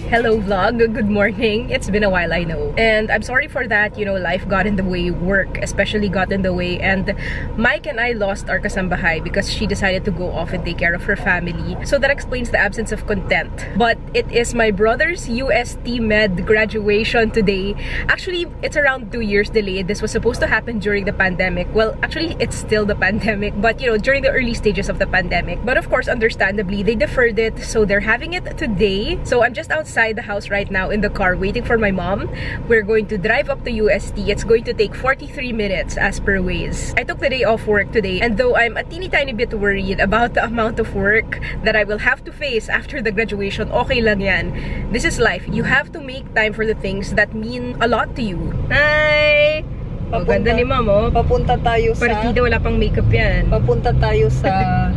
Hello vlog, good morning. It's been a while, I know. And I'm sorry for that, you know, life got in the way, work especially got in the way, and Mike and I lost our kasambahay because she decided to go off and take care of her family. So that explains the absence of content. But it is my brother's UST Med graduation today. Actually, it's around 2 years delayed. This was supposed to happen during the pandemic. Well, actually, it's still the pandemic, but you know, during the early stages of the pandemic. But of course, understandably, they deferred it, so they're having it today. So I'm just outside the house right now in the car waiting for my mom. We're going to drive up to UST. It's going to take 43 minutes as per Waze. I took the day off work today, and though I'm a teeny tiny bit worried about the amount of work that I will have to face after the graduation, okay lang yan. This is life. You have to make time for the things that mean a lot to you. Hi! Ganda ni ma'am, oh. Papunta tayo sa... Partida, wala pang makeup yan. Papunta tayo sa...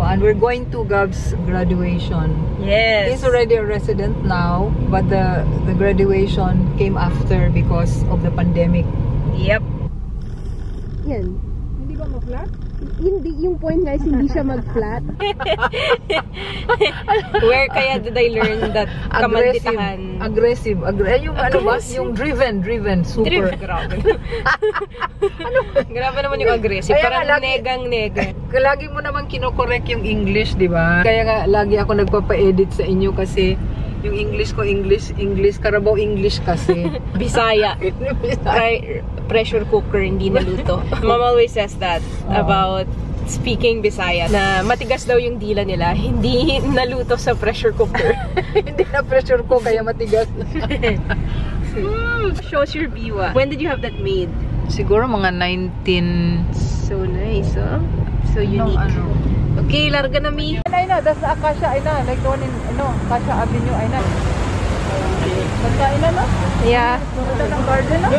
We're going to Gab's graduation. Yes. He's already a resident now, but the graduation came after because of the pandemic. Yep. Yan. Hindi ba ma-flat? Hindi, yung point nga is hindi siya mag-flat. Where kaya did I learn that kamalditahan? Aggressive. Yung ano ba? Yung driven. Super. Grabe. Grabe naman yung aggressive. Parang negang-nega. Lagi mo naman kinokorek yung English, di ba? Kaya nga, lagi ako nagpapa-edit sa inyo kasi yung English ko, English, Carabao English kasi. Bisaya. Pressure cooker, hindi naluto. Mom always says that about speaking Bisaya, na matigas daw yung dila nila, hindi naluto sa pressure cooker. Hindi na pressure ko, kaya matigas. Shows your biwa. When did you have that made? Siguro mga 19... So nice, huh? So unique. Okay, larga na mi. Ay na, that's the Acacia, ay na. Like the one in, Acacia Avenue, ay na. Basta, ay na, no? Yeah. Ganda ng garden, no?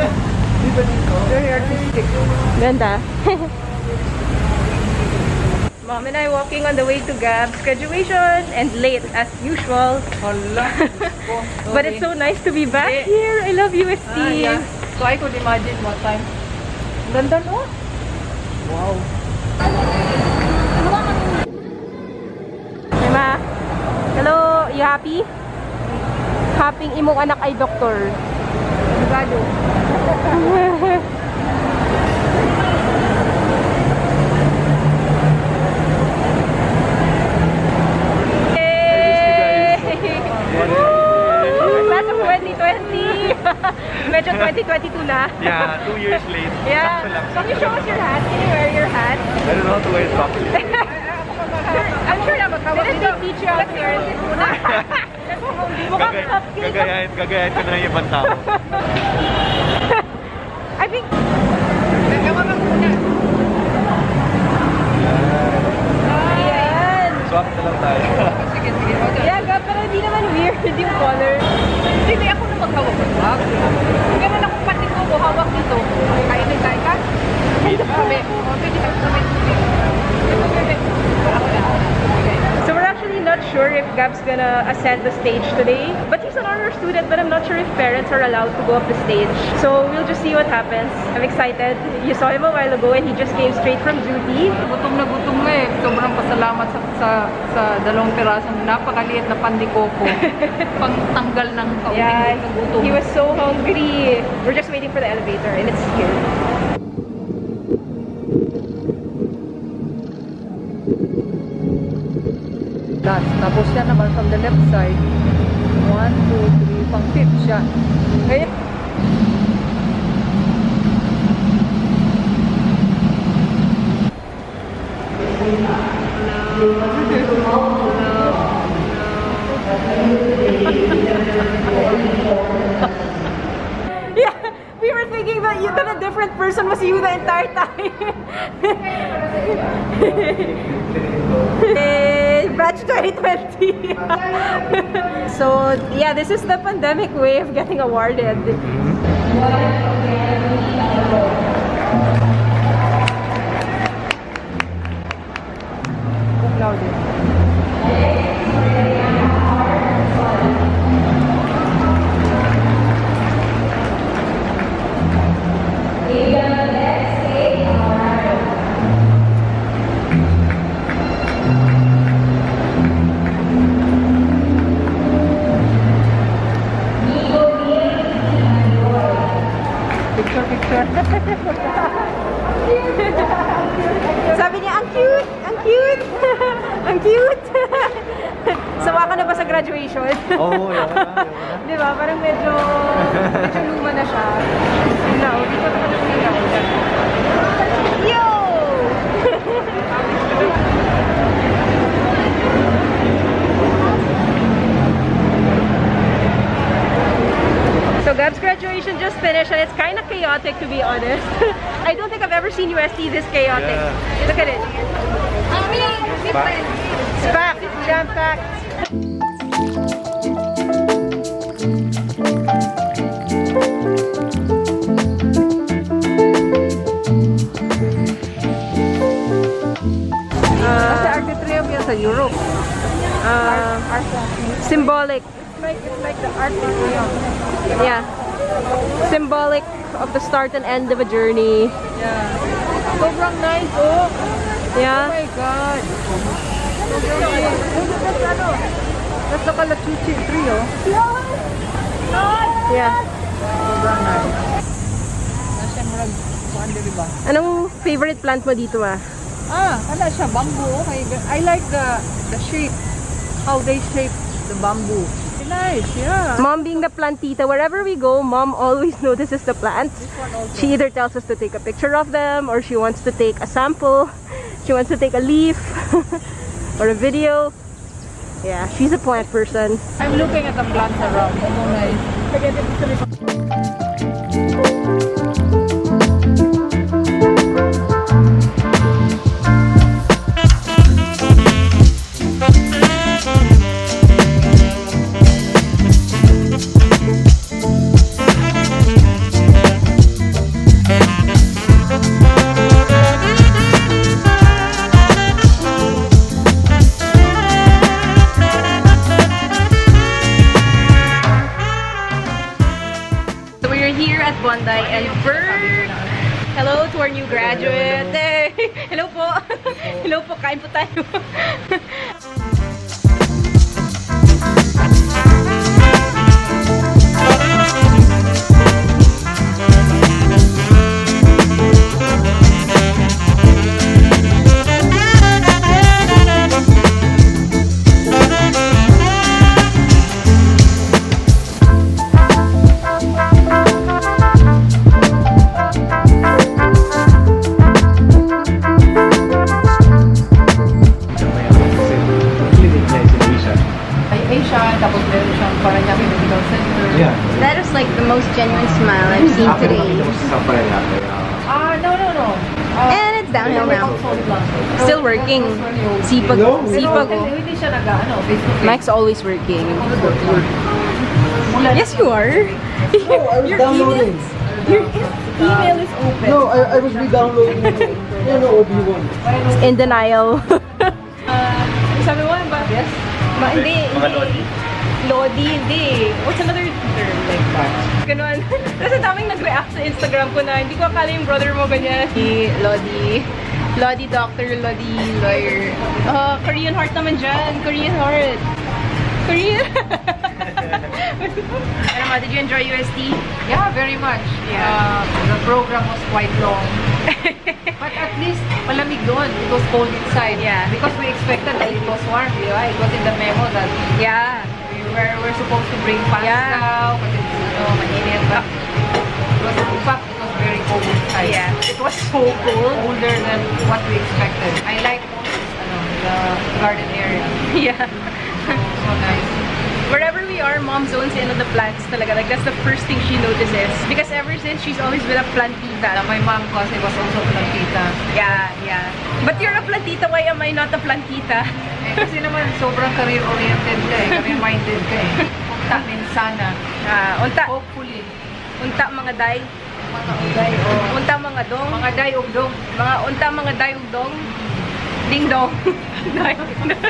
Very artistic. Ganda. Mom and I walking on the way to Gab's graduation, and late as usual. But it's so nice to be back here. I love UST. Yeah. So I could imagine what time. Ganda, no? Wow. Ma, hello, you happy? Happy imong anak ay doktor. Abogado. Class of 2020. Medyo 2022 na. Yeah, 2 years late. Yeah. Can you show us your hat? Can you wear your hat? I don't know how to wear it properly. I'm sure na magkawag dito. Teach you out here. Gagayahin ko na ng ibang tao. I think... Ayan. Swap na lang tayo. Sige. Yeah, pero hindi naman weird yung color. Hindi ako na maghawak-hawak. Ganun akong patin ko, hawak dito. Kainin ka? Pwede ka So we're actually not sure if Gab's gonna ascend the stage today. But he's an honor student, but I'm not sure if parents are allowed to go up the stage. So we'll just see what happens. I'm excited. You saw him a while ago and he just came straight from duty. Gutom na eh. Sobrang pasalamat sa 2 pirasong napakaliit na pandikoko. Pangtanggal ng kaunting gutom. He was so hungry. We're just waiting for the elevator and it's here. Tapos yan naman from the left side. 1, 2, 3, pang 5th siya. Kaya Yeah, we were thinking that a different person was you the entire time. Batch 2020. So yeah, this is the pandemic way of getting awarded. Sabi niya, ang cute! Ang cute! Ang cute! Sawa ka na ba sa graduation? Oo, yun na. Di ba? Parang medyo luma na siya. Yun na, di ko naman nasigaw. Yo! So Gab's graduation just finished and it's kind of chaotic, to be honest. I don't think I've ever seen UST this chaotic. Yeah. Look at it. It's packed. Jam-packed. Kasi Arc de Triomphe yan sa Europe. Symbolic. It's like the Arc de Triomphe. Yeah. Symbolic of the start and end of a journey. Yeah. Sobrang nice, oh. Yeah. Oh my God. Sobrang nice. That's the Calachuchi tree, oh. Yeah. Sobrang nice. Nasa murag, saan di ba? Anong favorite plant mo dito, ah? Ano siya, bamboo. Okay. I like the shape. How they shape the bamboo. Nice, yeah. Mom being the plantita, wherever we go, Mom always notices the plants. This one also. She either tells us to take a picture of them or she wants to take a sample. She wants to take a leaf or a video. Yeah, she's a plant person. I'm looking at the plants around. So nice. And Bert! Hello to our new graduate! Hey! Hello po! Hello po! Kain po tayo! That is like the most genuine smile I've seen today. No. And it's downhill now. Still working. Sipag. Sipag. Hindi siya nag-ano. Mike's always working. Yes, you are. Your downloading. Your email is open. No, I was re-downloading OB1. In denial. Sabi mo ba? Yes? Hindi. Mga lodi. Lodi, hindi. What's another term like that? Ganon. Kasi daming nag-react sa Instagram ko na hindi ko akala yung brother mo ganyan. Lodi. Lodi doctor, Lodi lawyer. Korean heart naman dyan. Korean heart. Korean. Ano nga, did you enjoy UST? Yeah, very much. Yeah. The program was quite long. But at least malamig doon. It was cold inside. Yeah. Because we expected that it was warm. Diba? It was in the memo that Yeah. we're supposed to bring pants Yeah. now. Kasi mainit. But in fact, it was very cold inside. Yeah. It was so cold. Colder than what we expected. I like the garden area. Yeah. So nice. Wherever we are, Mom zones in on the plants talaga. Like, that's the first thing she notices. Because ever since, she's always been a plantita. My mom kasi was also plantita. Yeah, yeah. But you're a plantita, why am I not a plantita? Eh, kasi naman sobrang career-oriented ka eh. Career-minded ka eh. Unta din sana. Unta. Hopefully. Unta mga day. Mga uday o Unta mga dong. mga day o dong. Mga unta mga day ug dong. Ding dong. Day ug dong.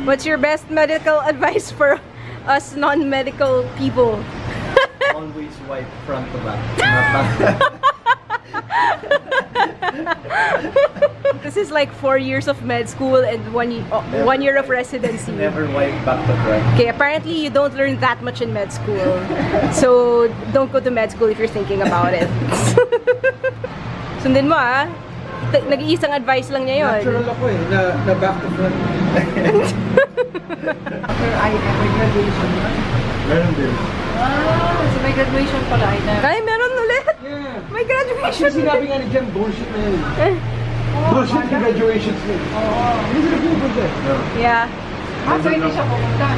What's your best medical advice for us non-medical people? Always wipe front to back. Not back. This is like 4 years of med school and 1 year of residency. Never wipe back to front. Okay, apparently you don't learn that much in med school. So don't go to med school if you're thinking about it. Sundin mo ah. Nag-iisang advice lang niya yun. Natural ako eh, na back to front. After I may graduation. Meron din. Ah, so may graduation pala ay na. Ay, meron ulit! Yeah. May graduation! Actually, sinabi nga ni Jem, bullshit na yun. Bullshit yung graduations na yun. Hindi sila pupunta eh. No. Yeah. Ah, so hindi siya pumunta.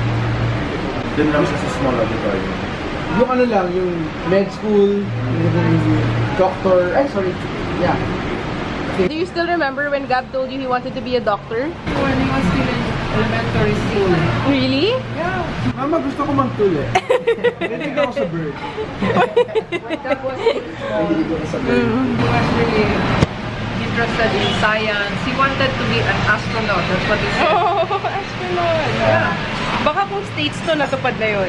Dun lang siya sa small auditorium. Yung ano lang, yung med school, yung doctor, ay sorry, yeah. Do you still remember when Gab told you he wanted to be a doctor? When he was still in elementary school. Really? Yeah. Mama, gusto ko magtul eh. Hindi ako sa bird. When that was still small, he was really interested in science. He wanted to be an astronaut. That's what he said. Oh, astronaut! Yeah. Baka kung states to, natupad na yun.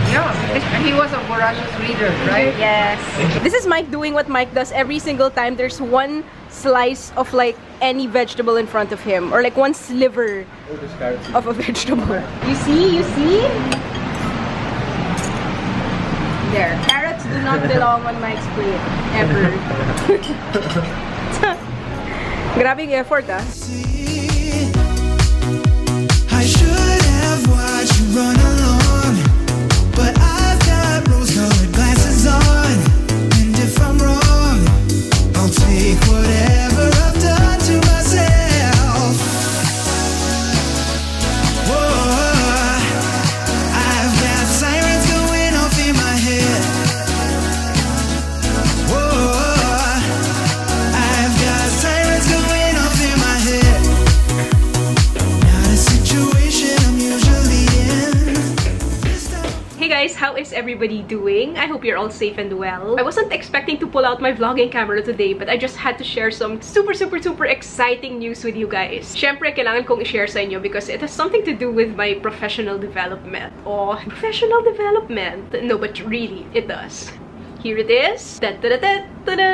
Yeah. And he was a voracious reader, right? Yes. This is Mike doing what Mike does every single time there's one slice of like any vegetable in front of him, or like one sliver Oh, there's carrots. of a vegetable. You see? You see? There. Carrots do not belong on Mike's plate. Ever. Grabing effort, ah. I should have watched you run along, but I've got rose-colored glasses on, and if I'm wrong, I'll take whatever I've done to myself. Whoa, I've got sirens going off in my head. Whoa, I've got sirens going off in my head. Not a situation I'm usually in. Hey guys, how is everybody doing? I hope you're all safe and well. I wasn't expecting to pull out my vlogging camera today, but I just had to share some super exciting news with you guys. Syempre, kailangan kong i-share sa inyo because it has something to do with my professional development. Oh, professional development? No, but really, it does. Here it is. Ta-da-da-da-da-da!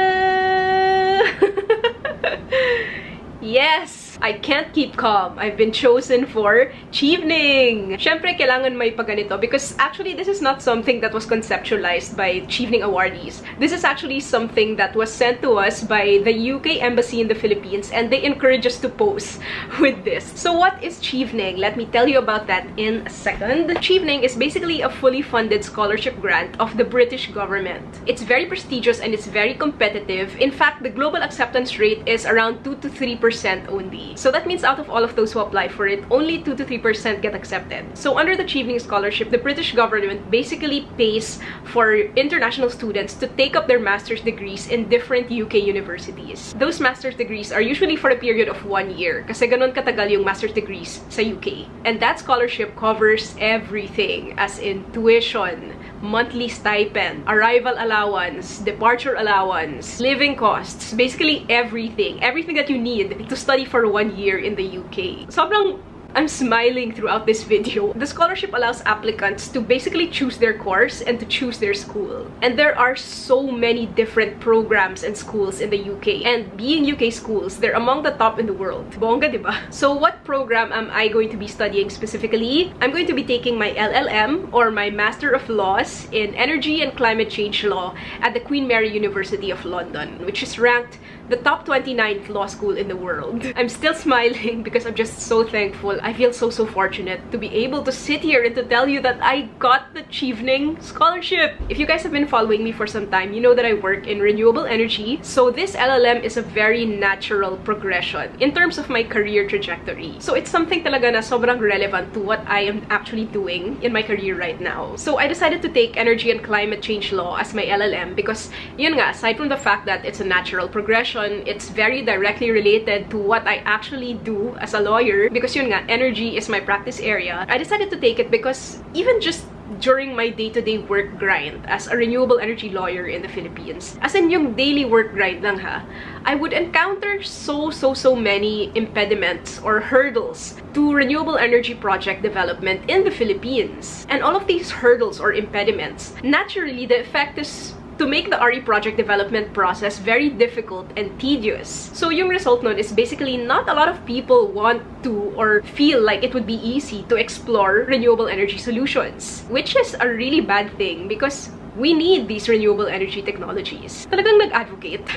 Yes! I can't keep calm. I've been chosen for Chevening! Syempre, kailangan may paganito because actually this is not something that was conceptualized by Chevening awardees. This is actually something that was sent to us by the UK Embassy in the Philippines, and they encourage us to pose with this. So what is Chevening? Let me tell you about that in a second. Chevening is basically a fully funded scholarship grant of the British government. It's very prestigious and it's very competitive. In fact, the global acceptance rate is around 2 to 3% only. So that means out of all of those who apply for it, only 2 to 3% get accepted. So under the Chevening Scholarship, the British government basically pays for international students to take up their master's degrees in different UK universities. Those master's degrees are usually for a period of 1 year, kasi ganon katagal yung master's degrees sa UK. And that scholarship covers everything, as in tuition, monthly stipend, arrival allowance, departure allowance, living costs, basically everything that you need to study for 1 year in the UK. Sobrang I'm smiling throughout this video. The scholarship allows applicants to basically choose their course and to choose their school. And there are so many different programs and schools in the UK. And being UK schools, they're among the top in the world. Bongga, diba? So what program am I going to be studying specifically? I'm going to be taking my LLM, or my Master of Laws in Energy and Climate Change Law at the Queen Mary University of London, which is ranked the top 29th law school in the world. I'm still smiling because I'm just so thankful. I feel so fortunate to be able to sit here and to tell you that I got the Chevening Scholarship. If you guys have been following me for some time, you know that I work in renewable energy. So this LLM is a very natural progression in terms of my career trajectory. So it's something talaga na sobrang relevant to what I am actually doing in my career right now. So I decided to take Energy and Climate Change Law as my LLM because yun nga, aside from the fact that it's a natural progression, it's very directly related to what I actually do as a lawyer, because yun nga, energy is my practice area. I decided to take it because even just during my day-to-day work grind as a renewable energy lawyer in the Philippines. As in yung daily work grind lang ha, I would encounter so many impediments or hurdles to renewable energy project development in the Philippines. And all of these hurdles or impediments, naturally the effect is to make the RE project development process very difficult and tedious. So yung result nun is basically not a lot of people want to or feel like it would be easy to explore renewable energy solutions, which is a really bad thing because we need these renewable energy technologies. Talagang nag-advocate.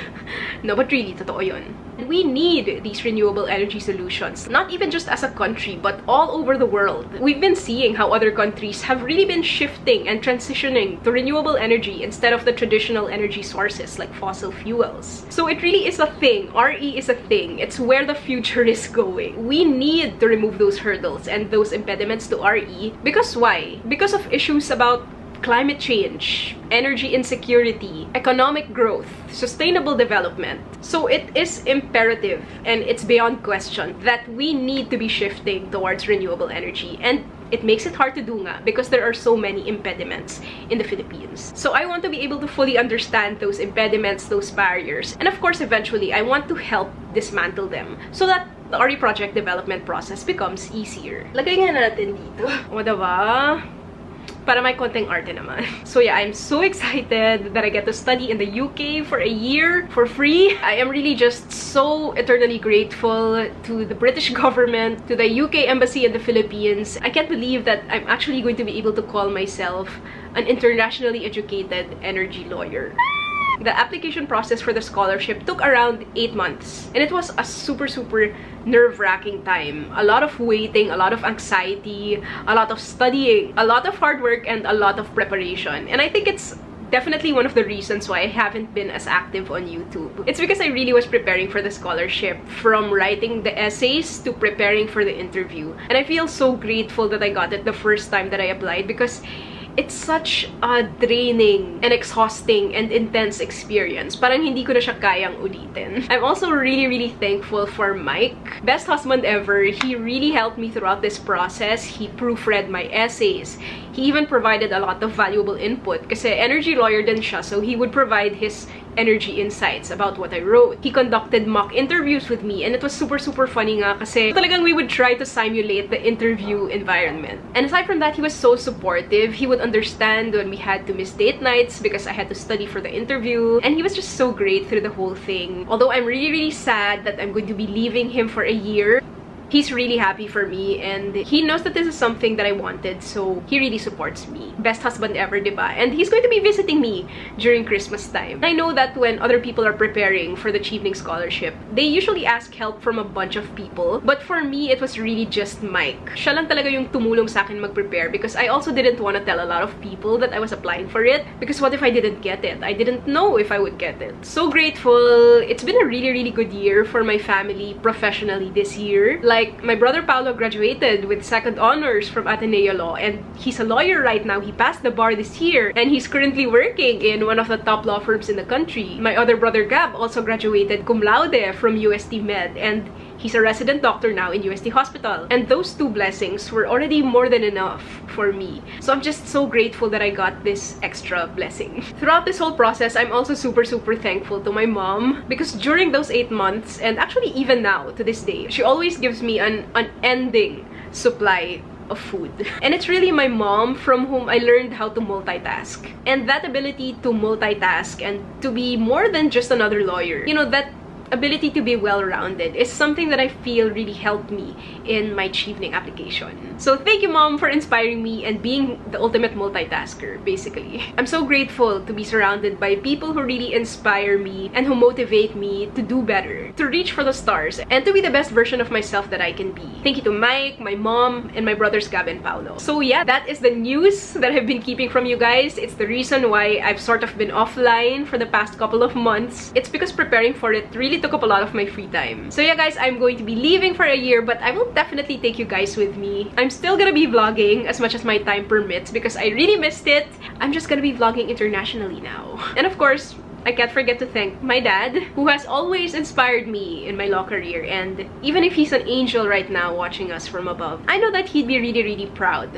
No, but really, totoo yun. We need these renewable energy solutions, not even just as a country, but all over the world. We've been seeing how other countries have really been shifting and transitioning to renewable energy instead of the traditional energy sources like fossil fuels. So it really is a thing. RE is a thing. It's where the future is going. We need to remove those hurdles and those impediments to RE. Because why? Because of issues about climate change, energy insecurity, economic growth, sustainable development. So it is imperative and it's beyond question that we need to be shifting towards renewable energy. And it makes it hard to do nga because there are so many impediments in the Philippines. So I want to be able to fully understand those impediments, those barriers. And of course, eventually, I want to help dismantle them so that the RE project development process becomes easier. Lagay nga natin dito. O diba? Para may konting arte naman. So yeah, I'm so excited that I get to study in the UK for a year for free. I am really just so eternally grateful to the British government, to the UK Embassy in the Philippines. I can't believe that I'm actually going to be able to call myself an internationally educated energy lawyer. The application process for the scholarship took around 8 months. And it was a super nerve-wracking time. A lot of waiting, a lot of anxiety, a lot of studying, a lot of hard work, and a lot of preparation. And I think it's definitely one of the reasons why I haven't been as active on YouTube. It's because I really was preparing for the scholarship, from writing the essays to preparing for the interview. And I feel so grateful that I got it the first time that I applied because it's such a draining and exhausting and intense experience. Parang hindi ko na siya kayang ulitin. I'm also really thankful for Mike. Best husband ever. He really helped me throughout this process. He proofread my essays. He even provided a lot of valuable input kasi energy lawyer din siya, so he would provide his energy insights about what I wrote. He conducted mock interviews with me and it was super funny nga kasi talagang we would try to simulate the interview environment. And aside from that, he was so supportive. He would understand when we had to miss date nights because I had to study for the interview. And he was just so great through the whole thing. Although I'm really sad that I'm going to be leaving him for a year, he's really happy for me and he knows that this is something that I wanted, so he really supports me. Best husband ever, diba? And he's going to be visiting me during Christmas time. I know that when other people are preparing for the Chevening Scholarship, they usually ask help from a bunch of people. But for me, it was really just Mike. Siya lang talaga yung tumulong sa akin mag-prepare because I also didn't want to tell a lot of people that I was applying for it because what if I didn't get it? I didn't know if I would get it. So grateful. It's been a really good year for my family professionally this year. Like, my brother Paolo graduated with second honors from Ateneo Law and he's a lawyer right now. He passed the bar this year and he's currently working in one of the top law firms in the country. My other brother Gab also graduated cum laude from UST Med and he's a resident doctor now in UST Hospital. And those two blessings were already more than enough for me. So I'm just so grateful that I got this extra blessing. Throughout this whole process, I'm also super thankful to my mom because during those 8 months, and actually even now to this day, she always gives me an unending supply of food. And it's really my mom from whom I learned how to multitask. And that ability to multitask and to be more than just another lawyer, you know, that ability to be well-rounded is something that I feel really helped me in my Chevening application. So thank you, Mom, for inspiring me and being the ultimate multitasker, basically. I'm so grateful to be surrounded by people who really inspire me and who motivate me to do better, to reach for the stars, and to be the best version of myself that I can be. Thank you to Mike, my mom, and my brothers Gab and Paolo. So yeah, that is the news that I've been keeping from you guys. It's the reason why I've sort of been offline for the past couple of months. It's because preparing for it really took up a lot of my free time. So yeah, guys, I'm going to be leaving for a year, but I will definitely take you guys with me. I'm still gonna be vlogging as much as my time permits because I really missed it. I'm just gonna be vlogging internationally now. And of course, I can't forget to thank my dad, who has always inspired me in my law career. And even if he's an angel right now watching us from above, I know that he'd be really proud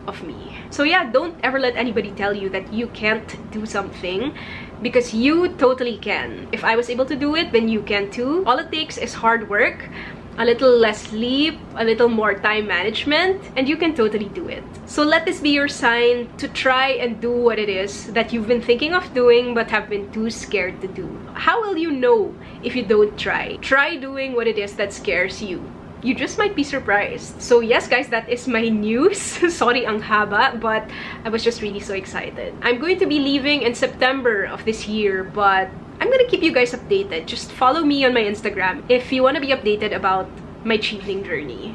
of me. So yeah, don't ever let anybody tell you that you can't do something, because you totally can. If I was able to do it, then you can too. All it takes is hard work, a little less sleep, a little more time management, and you can totally do it. So let this be your sign to try and do what it is that you've been thinking of doing but have been too scared to do. How will you know if you don't try? Try doing what it is that scares you. You just might be surprised. So yes guys, that is my news. Sorry ang haba, but I was just really so excited. I'm going to be leaving in September of this year, but I'm gonna keep you guys updated. Just follow me on my Instagram if you want to be updated about my cheating journey.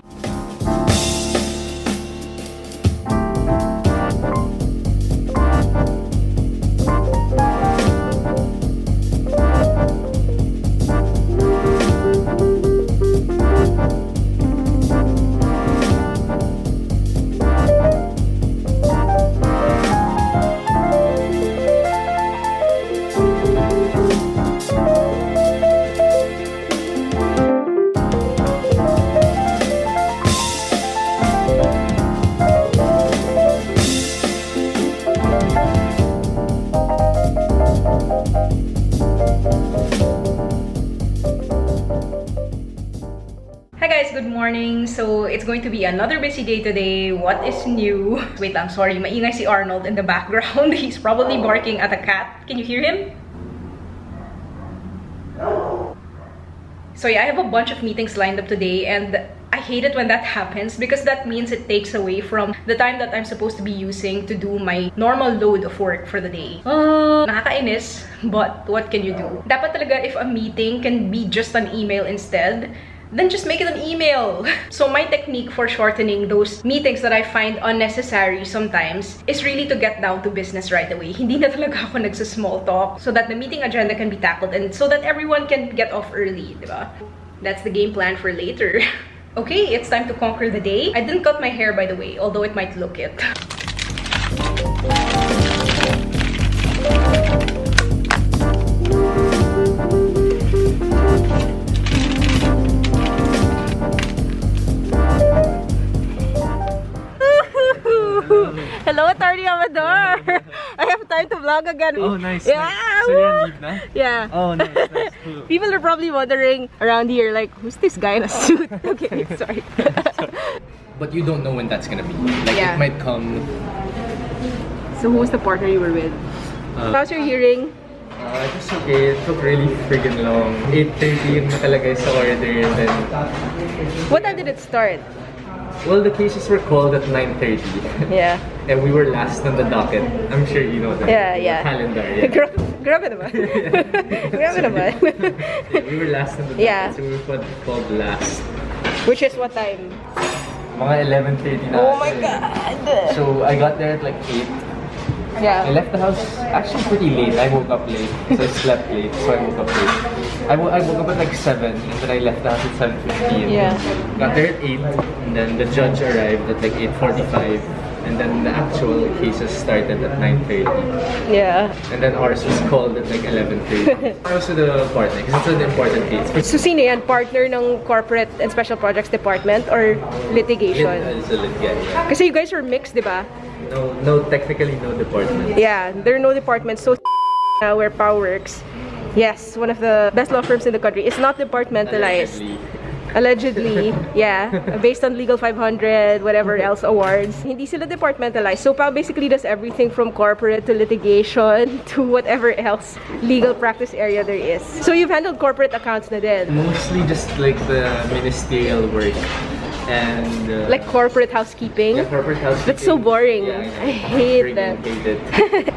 Good morning. So it's going to be another busy day today. What is new? Wait lang, sorry, maingay si Arnold in the background. He's probably barking at a cat. Can you hear him? So yeah, I have a bunch of meetings lined up today, and I hate it when that happens because that means it takes away from the time that I'm supposed to be using to do my normal load of work for the day. Nakakainis, but what can you do? Dapat talaga if a meeting can be just an email instead, then just make it an email. So my technique for shortening those meetings that I find unnecessary sometimes is really to get down to business right away. Hindi na talaga ako nagsa-small talk so that the meeting agenda can be tackled and so that everyone can get off early, diba? That's the game plan for later. Okay, it's time to conquer the day. I didn't cut my hair, by the way, although it might look it. Hello, Attorney Amador! I have time to vlog again. Oh, nice. Yeah! Nice. So you're on leave na? Yeah. Oh, nice, nice. Cool. People are probably wondering around here, like, who's this guy in a suit? Okay, sorry. But you don't know when that's gonna be. Like, Yeah. it might come. So who was the partner you were with? How's your hearing? Just okay. It took really friggin' long. 8:30 yung nakalagay sa order, and then... What time did it start? Well, the cases were called at 9:30. Yeah. And we were last on the docket. I'm sure you know that. Yeah. Calendar, yeah. Grabe naman. Grabe naman. We were last on the docket, Yeah. so we were called last. Which is what time? Mga 11:30 na. Oh my God! So I got there at like 8. I Yeah. left the house actually pretty late. I woke up late because I slept late, so I woke up late. I woke up at like 7 and then I left the house at 7:15. Yeah. Got there at 8 and then the judge arrived at like 8:45 and then the actual cases started at 9:30. Yeah. And then ours was called at like 11:30. I was with the partner because it's an important case. So sino yan? Partner ng Corporate and Special Projects Department or litigation? It's a litigation. Kasi you guys are mixed, di ba? No, technically no department. Yeah, there are no departments. So where POW works, yes, one of the best law firms in the country. It's not departmentalized. Allegedly, yeah, based on Legal 500, whatever else awards. Hindi sila departmentalized. So POW basically does everything from corporate to litigation to whatever else legal practice area there is. So you've handled corporate accounts na din. Mostly just like the ministerial work and Like corporate housekeeping. yeah, corporate housekeeping. That's so boring. Yeah, I hate that. Hate it.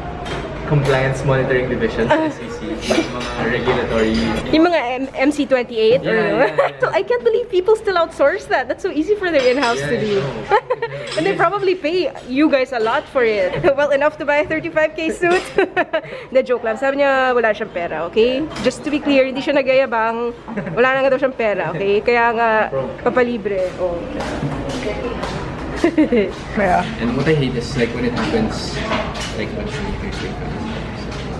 Compliance monitoring division sa SEC. Mga regulatory. Yung mga MC28 or Yeah. So I can't believe people still outsource that. That's so easy for their in-house to do. And they probably pay you guys a lot for it. Well, enough to buy a 35K suit. Na joke lang. Sabi niya wala siyang pera, okay? Just to be clear, hindi siya nagayabang. Wala na nga daw siyang pera, okay? Kaya nga papalibre. Oh. And what I hate is like when it happens like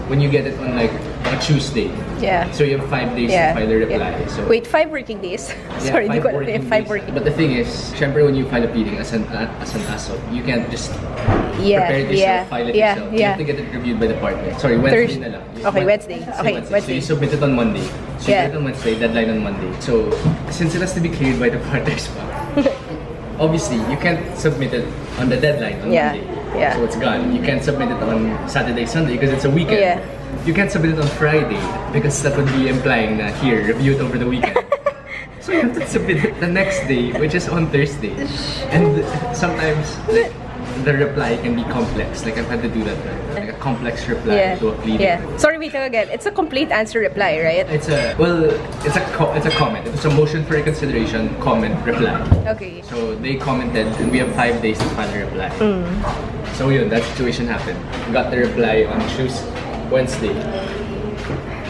when you get it on like a Tuesday. Yeah. So you have 5 days to file a reply. Yeah. So Wait, 5 working days? Sorry, yeah, 5 working five days. working. But the thing is, syempre when you file a pleading as an ASO, you can't just prepare it yourself, file it yourself. You have to get it reviewed by the partner. Sorry, Wednesday na lang. Okay, Wednesday. Okay, Wednesday. So you submit it on Monday. So you submit it on Wednesday, deadline on Monday. So since it has to be cleared by the partners pa, obviously you can't submit it on the deadline on Monday. Yeah. So it's gone. You can't submit it on Saturday, Sunday because it's a weekend. Yeah. You can't submit it on Friday because that would be implying that here, review it over the weekend. So you have to submit it the next day, which is on Thursday. And sometimes like, the reply can be complex. Like I've had to do that, like a complex reply to a pleading. Yeah. Sorry, wait again. It's a complete answer reply, right? It's a it's a comment. It's a motion for reconsideration, comment, reply. Okay. So they commented, and we have 5 days to file a reply. So yun, that situation happened. Got the reply on Wednesday.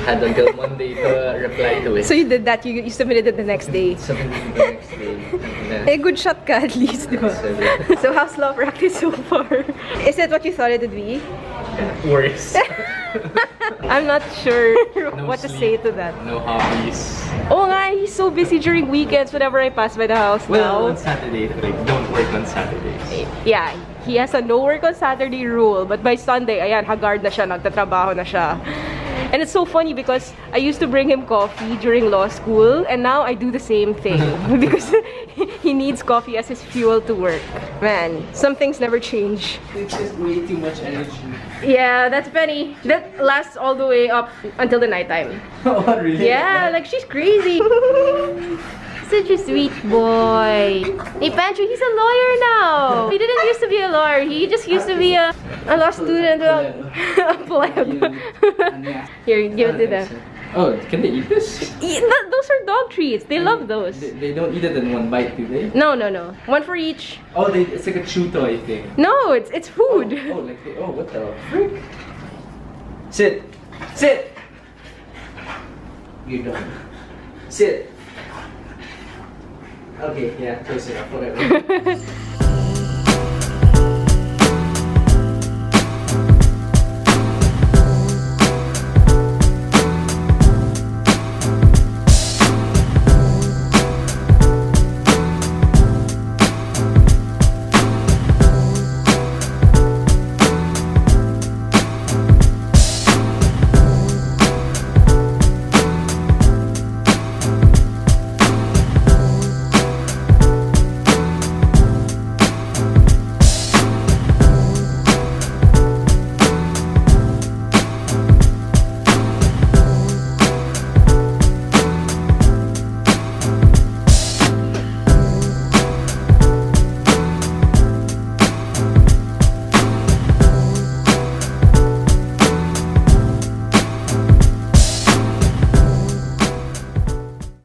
Had until Monday to reply to it. So you did that. You submitted it the next day. Submitted it the next day. A good shot ka at least, di ba? So how's law practice so far? Is it what you thought it would be? Worse. I'm not sure No what to sleep, say to that. No hobbies. Oh nga, he's so busy during weekends whenever I pass by the house Well, now. on Saturday, like, don't work on Saturdays. Yeah, he has a no work on Saturday rule. But by Sunday, ayan, haggard na siya, nagtatrabaho na siya. And it's so funny because I used to bring him coffee during law school, and now I do the same thing because he needs coffee as his fuel to work. Man, some things never change. It's just way too much energy. Yeah, that's Penny. That lasts all the way up until the nighttime. Oh, really? Yeah, like she's crazy. Such a sweet boy. Hey, Pancho, he's a lawyer now. He didn't used to be a lawyer. He just used to be a law student. A pleb. Here, give it to them. Oh, can they eat this? Those are dog treats. They love those. They don't eat it in one bite, do they? No. One for each. Oh, it's like a chew toy thing. No, it's food. Oh, what the frick? Sit. Sit. You're done. Sit. Okay, yeah, close it up, whatever.